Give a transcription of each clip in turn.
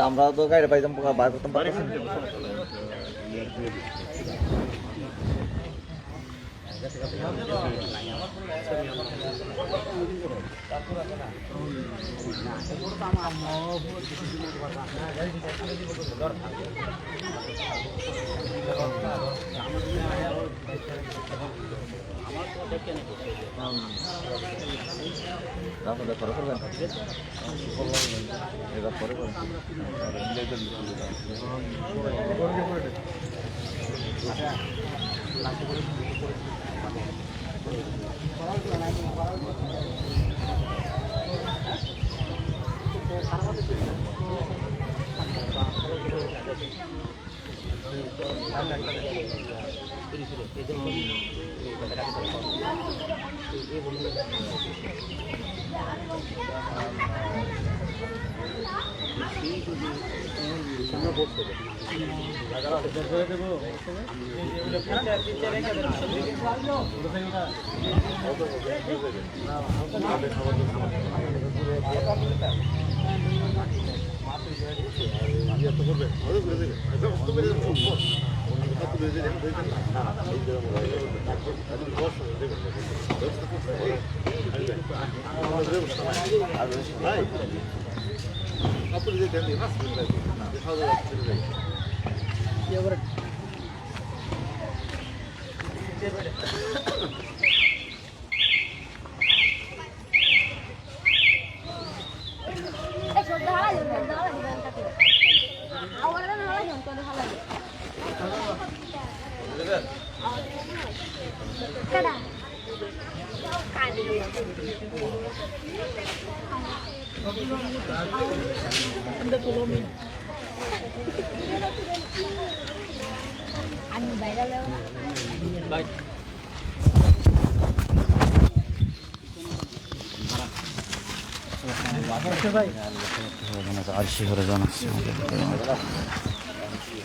আমরা তো গাড়ি পাইতাম বার করতাম পারি পরে করবেন এবার পরে করবেন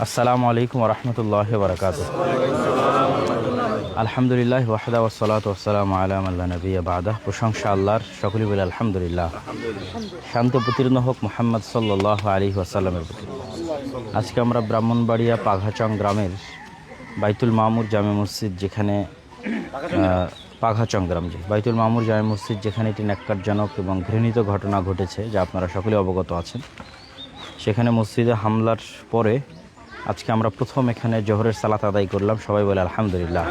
আসসালামু আলাইকুম ওয়া রাহমাতুল্লাহি ওয়া বারাকাতুহু। আলহামদুলিল্লাহ ওয়াহদা ওয়াসসালাতু ওয়াসসালামু আলা মান লা নাবিয়্যা বা'দা। প্রশংসা আল্লাহর, সকলেই বলে আলহামদুলিল্লাহ। শান্তি প্রতিরন্ন হোক মুহাম্মদ সাল্লাল্লাহু আলাইহি ওয়াসাল্লামের প্রতি। আজকে আমরা ব্রাহ্মণবাড়িয়া পাঘাচং গ্রামের বাইতুল মামুর জামে মসজিদ, যেখানে পাঘাচং গ্রাম বাইতুল মামুর জামে মসজিদ, যেখানে একটি ন্যাক্কারজনক এবং ঘৃণিত ঘটনা ঘটেছে, যা আপনারা সকলে অবগত আছেন। সেখানে মসজিদে হামলার পরে আজকে আমরা প্রথম এখানে জোহরের সালাত আদায় করলাম। সবাই বলে আলহামদুলিল্লাহ।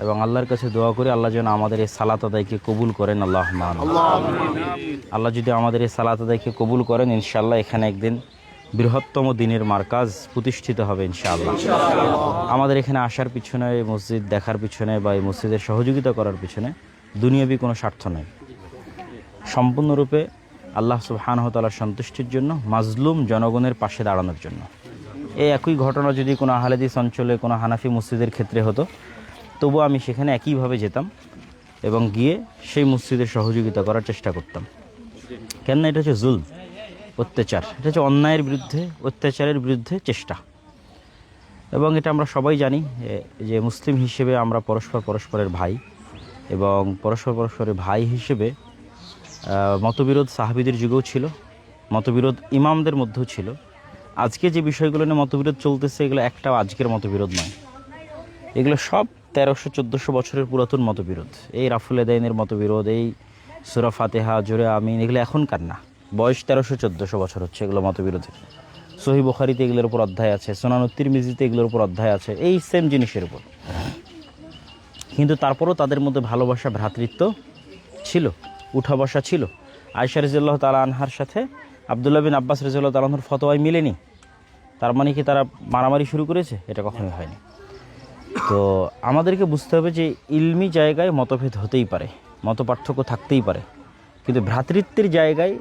এবং আল্লাহর কাছে দোয়া করি আল্লাহ যেন আমাদের এই সালাত আদায়কে কবুল করেন। আল্লাহুম্মা আমিন। আল্লাহ যদি আমাদের এই সালাত আদায়কে কবুল করেন, ইনশাআল্লাহ এখানে একদিন বৃহত্তম দিনের মারকাজ প্রতিষ্ঠিত হবে ইনশাআল্লাহ। আমাদের এখানে আসার পিছনে, এই মসজিদ দেখার পিছনে বা এই মসজিদের সহযোগিতা করার পিছনে দুনিয়াবি কোনো স্বার্থ নেই। সম্পূর্ণরূপে আল্লাহ সুবহানাহু ওয়া তাআলার সন্তুষ্টির জন্য, মাজলুম জনগণের পাশে দাঁড়ানোর জন্য। এই একই ঘটনা যদি কোনো আহলে হাদিস অঞ্চলে কোনো হানাফি মসজিদের ক্ষেত্রে হতো, তবু আমি সেখানে একইভাবে যেতাম এবং গিয়ে সেই মসজিদের সহযোগিতা করার চেষ্টা করতাম। কেননা এটা হচ্ছে জুলম, অত্যাচার। এটা হচ্ছে অন্যায়ের বিরুদ্ধে, অত্যাচারের বিরুদ্ধে চেষ্টা। এবং এটা আমরা সবাই জানি যে মুসলিম হিসেবে আমরা পরস্পরের ভাই, এবং পরস্পরের ভাই হিসেবে মতবিরোধ সাহাবীদের যুগেও ছিল, মতবিরোধ ইমামদের মধ্যেও ছিল। আজকে যে বিষয়গুলো নিয়ে মতবিরোধ চলতেছে, এগুলো একটাও আজকের মতবিরোধ নয়। এগুলো সব 1300-1400 বছরের পুরাতন মতবিরোধ। এই রাফুল আদাইনের মতবিরোধ, এই সূরা ফাতিহা জোরে আমিন, এগুলো এখনকার না। বয়স 1300-1400 বছর হচ্ছে এগুলো মতবিরোধী। সহিহ বুখারীতে এগুলোর উপর অধ্যায় আছে, সুনানুত তিরমিজিতে এগুলোর উপর অধ্যায় আছে, এই সেম জিনিসের উপর। কিন্তু তারপরও তাদের মধ্যে ভালোবাসা, ভ্রাতৃত্ব ছিল, উঠা বসা ছিল। আয়েশা রাদিয়াল্লাহু তাআলা আনহার সাথে আব্দুল্লাহ বিন আব্বাস রাদিয়াল্লাহু তাআলা আনহুর ফতোয়ায় মিলেনি, তার মানে কি তারা মারামারি শুরু করেছে? এটা কখনোই হয়নি। তো আমাদেরকে বুঝতে হবে যে ইলমি জায়গায় মতভেদ হতেই পারে, মত পার্থক্য থাকতেই পারে, কিন্তু ভ্রাতৃত্বের জায়গায়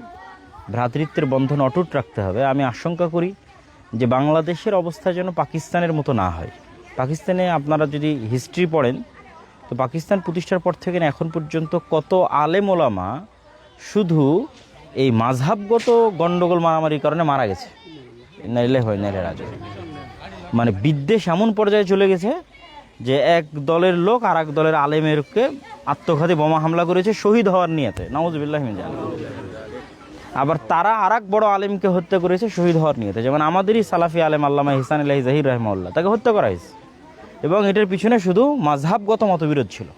ভ্রাতৃত্বের বন্ধন অটুট রাখতে হবে। আমি আশঙ্কা করি যে বাংলাদেশের অবস্থা যেন পাকিস্তানের মতো না হয়। পাকিস্তানে আপনারা যদি হিস্ট্রি পড়েন, তো পাকিস্তান প্রতিষ্ঠার পর থেকে এখন পর্যন্ত কত আলেম ওলামা শুধু এই মাযহাবগত গণ্ডগোল মারামারির কারণে মারা গেছে। মানে বিদ্বেষ এমন পর্যায়ে চলে গেছে যে এক দলের লোক আর এক দলের আলেমেরকে আত্মঘাতী বোমা হামলা করেছে শহীদ হওয়ার নিয়তে, নাউযুবিল্লাহি মিন যালিক। আবার তারা আর এক বড় আলেমকে হত্যা করেছে শহীদ হওয়ার নিয়তে, যেমন আমাদেরই সালাফি আলেম আল্লামা ইহসান ইলাহি জাহির রাহিমাহুল্লাহ, তাকে হত্যা করা হয়েছে, এবং এটার পিছনে শুধু মাযহাবগত মতবিরোধ ছিল।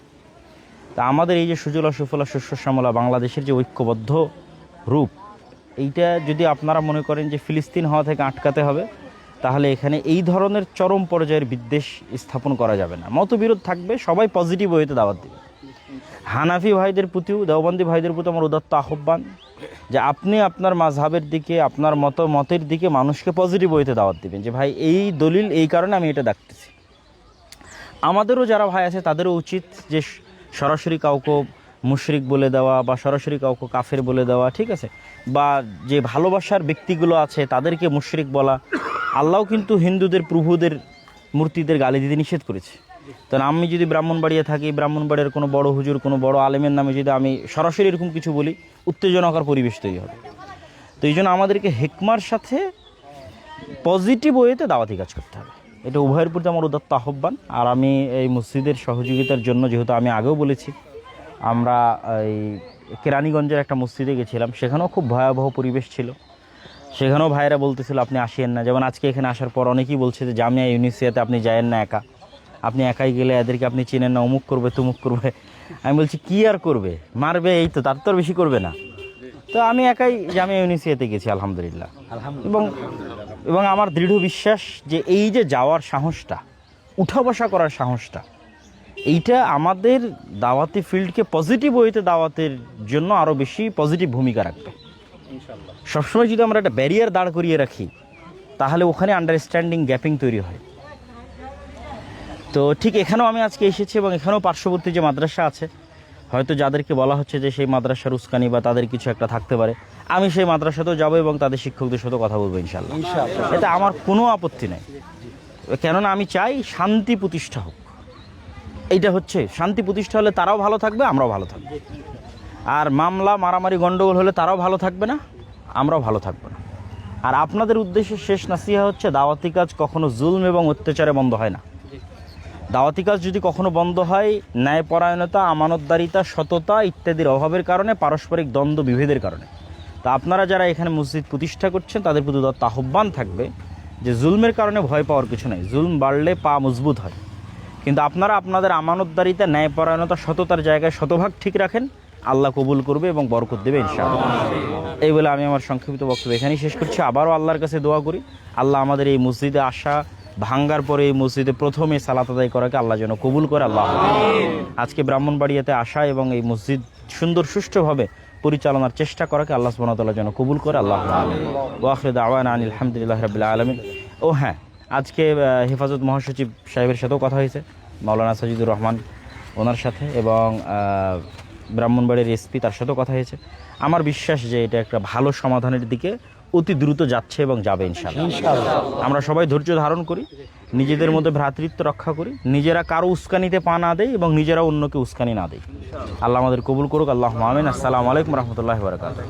তা আমাদের এই যে সুজলা সুফলা শস্য শ্যামলা বাংলাদেশের যে ঐক্যবদ্ধ রূপ, এইটা যদি আপনারা মনে করেন যে ফিলিস্তিন হওয়া থেকে আটকাতে হবে, তাহলে এখানে এই ধরনের চরম পর্যায়ের বিদ্বেষ স্থাপন করা যাবে না। মতবিরোধ থাকবে, সবাই পজিটিভ ওয়েতে দাওয়াত দেবে। হানাফি ভাইদের প্রতিও, দেওবন্দি ভাইদের প্রতি আমার উদাত্ত আহ্বান যে আপনি আপনার মাযহাবের দিকে, আপনার মতের দিকে মানুষকে পজিটিভ ওয়েতে দাওয়াত দিবেন, যে ভাই এই দলিল, এই কারণে আমি এটা দেখতেছি। আমাদেরও যারা ভাই আছে তাদেরও উচিত যে সরাসরি কাউকে মুশরিক বলে দেওয়া বা সরাসরি কাউকে কাফের বলে দেওয়া, ঠিক আছে, বা যে ভালোবাসার ব্যক্তিগুলো আছে তাদেরকে মুশরিক বলা। আল্লাহও কিন্তু হিন্দুদের প্রভুদের মূর্তিদের গালি দিতে নিষেধ করেছে। তো আমি যদি ব্রাহ্মণবাড়িয়া থাকি, ব্রাহ্মণবাড়িয়ার কোনো বড় হুজুর, কোনো বড় আলেমের নামে যদি আমি সরাসরি এরকম কিছু বলি, উত্তেজনাকর পরিবেশ তৈরি হবে। তো এই জন্য আমাদেরকে হিকমার সাথে পজিটিভ ওয়েতে দাওয়াতি কাজ করতে হবে, এটা উভয়ের প্রতি আমার উদাত্ত আহ্বান। আর আমি এই মসজিদের সহযোগিতার জন্য, যেহেতু আমি আগেও বলেছি, আমরা এই কেরানীগঞ্জের একটা মসজিদে গেছিলাম, সেখানেও খুব ভয়াবহ পরিবেশ ছিল। সেখানেও ভাইয়েরা বলতেছিল আপনি আসেন না। যেমন আজকে এখানে আসার পর অনেকেই বলছে যে জামিয়া ইউনিসিয়াতে আপনি যায়েন না একা, আপনি একাই গেলে এদেরকে আপনি চিনেন না, অমুক করবে তুমুক করবে। আমি বলছি কি আর করবে, মারবে, এই তো, তার তো আর বেশি করবে না। তো আমি একাই জামিয়া ইউনিসিয়াতে গেছি আলহামদুলিল্লাহ, এবং আমার দৃঢ় বিশ্বাস যে এই যে যাওয়ার সাহসটা, উঠা বসা করার সাহসটা, এইটা আমাদের দাওয়াতি ফিল্ডকে পজিটিভ ওয়েতে দাওয়াতের জন্য আরও বেশি পজিটিভ ভূমিকা রাখবে। সবসময় যদি আমরা একটা ব্যারিয়ার দাঁড় করিয়ে রাখি, তাহলে ওখানে আন্ডারস্ট্যান্ডিং গ্যাপিং তৈরি হয়। তো ঠিক এখানেও আমি আজকে এসেছি, এবং এখানেও পার্শ্ববর্তী যে মাদ্রাসা আছে, হয়তো যাদেরকে বলা হচ্ছে যে সেই মাদ্রাসার উস্কানি বা তাদের কিছু একটা থাকতে পারে, আমি সেই মাদ্রাসাতেও যাবো এবং তাদের শিক্ষকদের সাথে কথা বলবো ইনশাআল্লাহ। এতে আমার কোনো আপত্তি নেই, কেননা আমি চাই শান্তি প্রতিষ্ঠা হোক। এইটা হচ্ছে শান্তি প্রতিষ্ঠা হলে তারাও ভালো থাকবে, আমরাও ভালো থাকবো। আর মামলা মারামারি গন্ডগোল হলে তারাও ভালো থাকবে না, আমরাও ভালো থাকবো না। আর আপনাদের উদ্দেশ্যে শেষ নাসিহা হচ্ছে, দাওয়াতি কাজ কখনো জুলম এবং অত্যাচারে বন্ধ হয় না। দাওয়াতি কাজ যদি কখনো বন্ধ হয় ন্যায়পরায়ণতা, আমানতদারিতা, সততা ইত্যাদির অভাবের কারণে, পারস্পরিক দ্বন্দ্ব বিভেদের কারণে। তা আপনারা যারা এখানে মসজিদ প্রতিষ্ঠা করছেন, তাদের প্রতি আহ্বান থাকবে যে জুলমের কারণে ভয় পাওয়ার কিছু নেই, জুলম বাড়লে পা মজবুত হয়। কিন্তু আপনারা আপনাদের আমানতদারিতা, ন্যায়পরায়ণতা, সততার জায়গায় শতভাগ ঠিক রাখেন, আল্লাহ কবুল করবে এবং বরকত দেবে ইনশাআল্লাহ। এই বলে আমি আমার সংক্ষিপ্ত বক্তব্য এখানেই শেষ করছি। আবারও আল্লাহর কাছে দোয়া করি, আল্লাহ আমাদের এই মসজিদে আসা, ভাঙ্গার পরে এই মসজিদে প্রথমে সালাত আদায় করাকে আল্লাহ যেন কবুল করে। আল্লাহ আজকে ব্রাহ্মণবাড়িয়াতে আসা এবং এই মসজিদ সুন্দর সুষ্ঠুভাবে পরিচালনার চেষ্টা করাকে আল্লাহ সুবহানাহু ওয়া তাআলা যেন কবুল করে। আল্লাহ ওয়া আখিরু দাওয়ানা আনিল হামদুলিল্লাহি রাব্বিল আলামিন। ও হ্যাঁ, আজকে হেফাজত মহাসচিব সাহেবের সাথেও কথা হয়েছে, মাওলানা সাজিদুর রহমান, ওনার সাথে, এবং ব্রাহ্মণবাড়িয়ার এসপি, তার সাথেও কথা হয়েছে। আমার বিশ্বাস যে এটা একটা ভালো সমাধানের দিকে অতি দ্রুত যাচ্ছে এবং যাবে ইনশাআল্লাহ। আমরা সবাই ধৈর্য ধারণ করি, নিজেদের মধ্যে ভ্রাতৃত্ব রক্ষা করি, নিজেরা কারো উস্কানিতে পা না দেই এবং নিজেরা অন্যকে উস্কানি না দেই। আল্লাহ আমাদের কবুল করুক। আল্লাহুম্মা আমিন। আসসালামু আলাইকুম রাহমাতুল্লাহি ওয়া বারাকাতুহু।